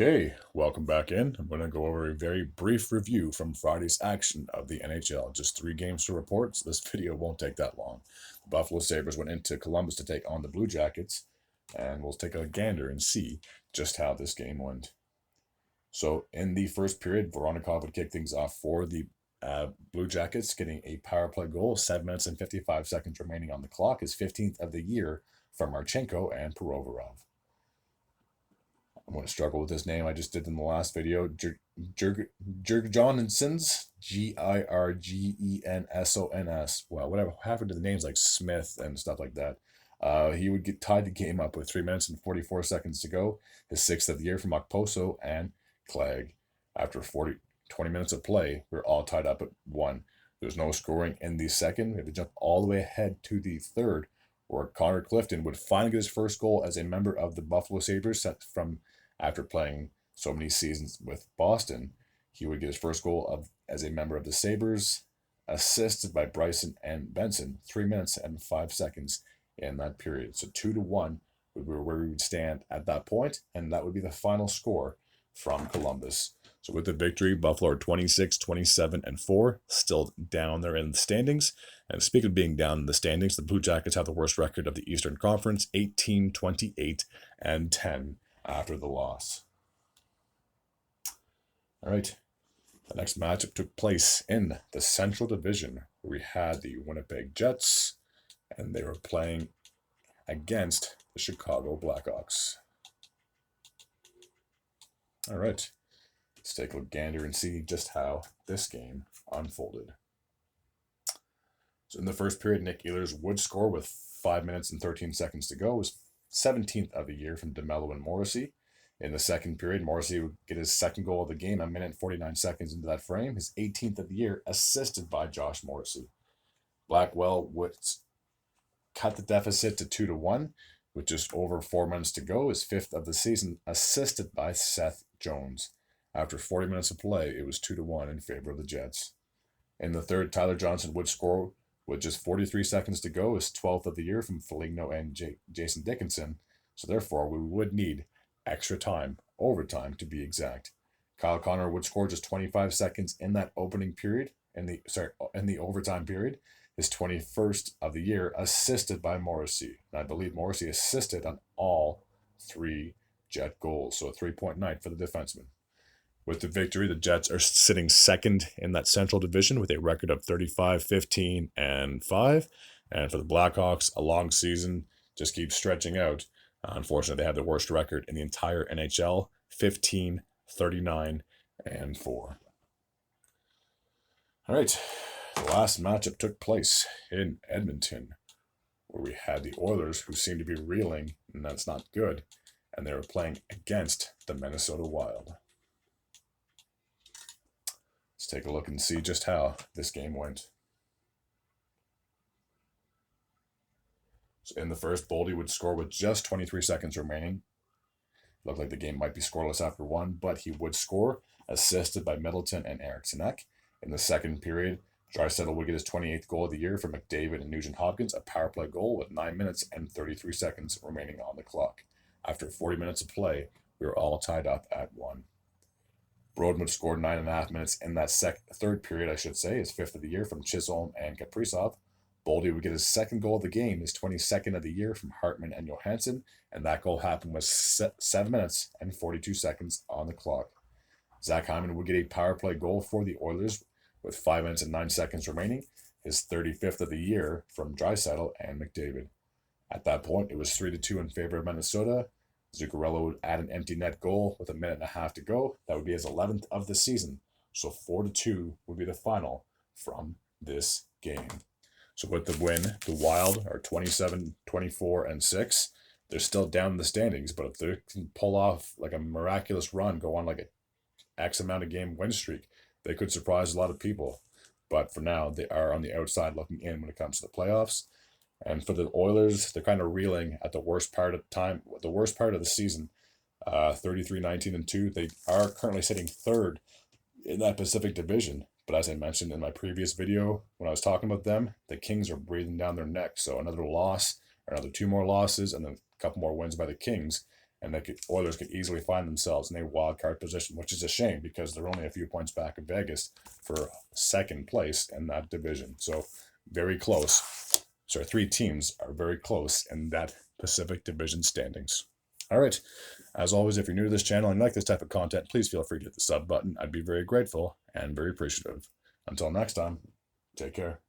Okay, welcome back in. I'm going to go over a very brief review from Friday's action of the NHL. Just 3 games to report, so this video won't take that long. The Buffalo Sabres went into Columbus to take on the Blue Jackets, and we'll take a gander and see just how this game went. So in the first period, Voronikov would kick things off for the Blue Jackets, getting a power play goal, 7 minutes and 55 seconds remaining on the clock, his 15th of the year from Marchenko and Provorov. I'm going to struggle with this name. I just did in the last video. Girgensons, Girgensons. Well, whatever happened to the names like Smith and stuff like that. He would get tied the game up with 3 minutes and 44 seconds to go. His 6th of the year from Okposo and Clegg. After 20 minutes of play, we were all tied up at 1. There's no scoring in the second. We had to jump all the way ahead to the third, where Connor Clifton would finally get his first goal as a member of the Buffalo Sabres after playing so many seasons with Boston. He would get his first goal as a member of the Sabres, assisted by Bryson and Benson, 3 minutes and 5 seconds in that period. So 2-1 would be where we would stand at that point, and that would be the final score from Columbus. So with the victory, Buffalo are 26, 27, and 4, still down there in the standings. And speaking of being down in the standings, the Blue Jackets have the worst record of the Eastern Conference, 18, 28, and 10 after the loss. All right, the next matchup took place in the Central Division, where we had the Winnipeg Jets, and they were playing against the Chicago Blackhawks. All right, let's take a gander and see just how this game unfolded. So in the first period, Nick Ehlers would score with 5 minutes and 13 seconds to go. It was 17th of the year from DeMello and Morrissey. In the second period, Morrissey would get his second goal of the game, 1 minute and 49 seconds into that frame, his 18th of the year, assisted by Josh Morrissey. Blackwell would cut the deficit to 2-1 with just over 4 minutes to go, his 5th of the season, assisted by Seth Jones. After 40 minutes of play, it was 2-1 in favor of the Jets. In the third, Tyler Johnson would score with just 43 seconds to go, his 12th of the year from Foligno and Jason Dickinson. So therefore, we would need extra time, overtime to be exact. Kyle Connor would score just 25 seconds in that opening period, in the overtime period, his 21st of the year, assisted by Morrissey. And I believe Morrissey assisted on all 3 Jet goals, so a 3-point night for the defenseman. With the victory, the Jets are sitting second in that Central Division with a record of 35, 15, and 5. And for the Blackhawks, a long season just keeps stretching out. Unfortunately, they have the worst record in the entire NHL, 15, 39, and 4. All right, the last matchup took place in Edmonton, where we had the Oilers, who seem to be reeling, and that's not good, and they were playing against the Minnesota Wild. Let's take a look and see just how this game went. So in the first, Boldy would score with just 23 seconds remaining. Looked like the game might be scoreless after 1, but he would score, assisted by Middleton and Eriksson. In the second period, Draisaitl would get his 28th goal of the year from McDavid and Nugent-Hopkins, a power play goal with 9 minutes and 33 seconds remaining on the clock. After 40 minutes of play, we were all tied up at 1. Broden would score 9.5 minutes in that third period, his 5th of the year from Chisholm and Kaprizov. Boldy would get his second goal of the game, his 22nd of the year from Hartman and Johansson, and that goal happened with 7 minutes and 42 seconds on the clock. Zach Hyman would get a power play goal for the Oilers with 5 minutes and 9 seconds remaining, his 35th of the year from Draisaitl and McDavid. At that point, it was 3-2 in favor of Minnesota. Zuccarello would add an empty net goal with 1.5 minutes to go. That would be his 11th of the season. So 4-2 would be the final from this game. So with the win, the Wild are 27, 24, and 6. They're still down in the standings, but if they can pull off like a miraculous run, go on like an X amount of game win streak, they could surprise a lot of people. But for now, they are on the outside looking in when it comes to the playoffs. And for the Oilers, they're kind of reeling at the worst part of the season, 33, 19, and 2. They are currently sitting third in that Pacific Division. But as I mentioned in my previous video, when I was talking about them, the Kings are breathing down their neck. So another loss, or another 2 more losses, and then a couple more wins by the Kings, and Oilers could easily find themselves in a wild card position, which is a shame because they're only a few points back of Vegas for second place in that division. So very close. So 3 teams are very close in that Pacific Division standings. All right. As always, if you're new to this channel and you like this type of content, please feel free to hit the sub button. I'd be very grateful and very appreciative. Until next time, take care.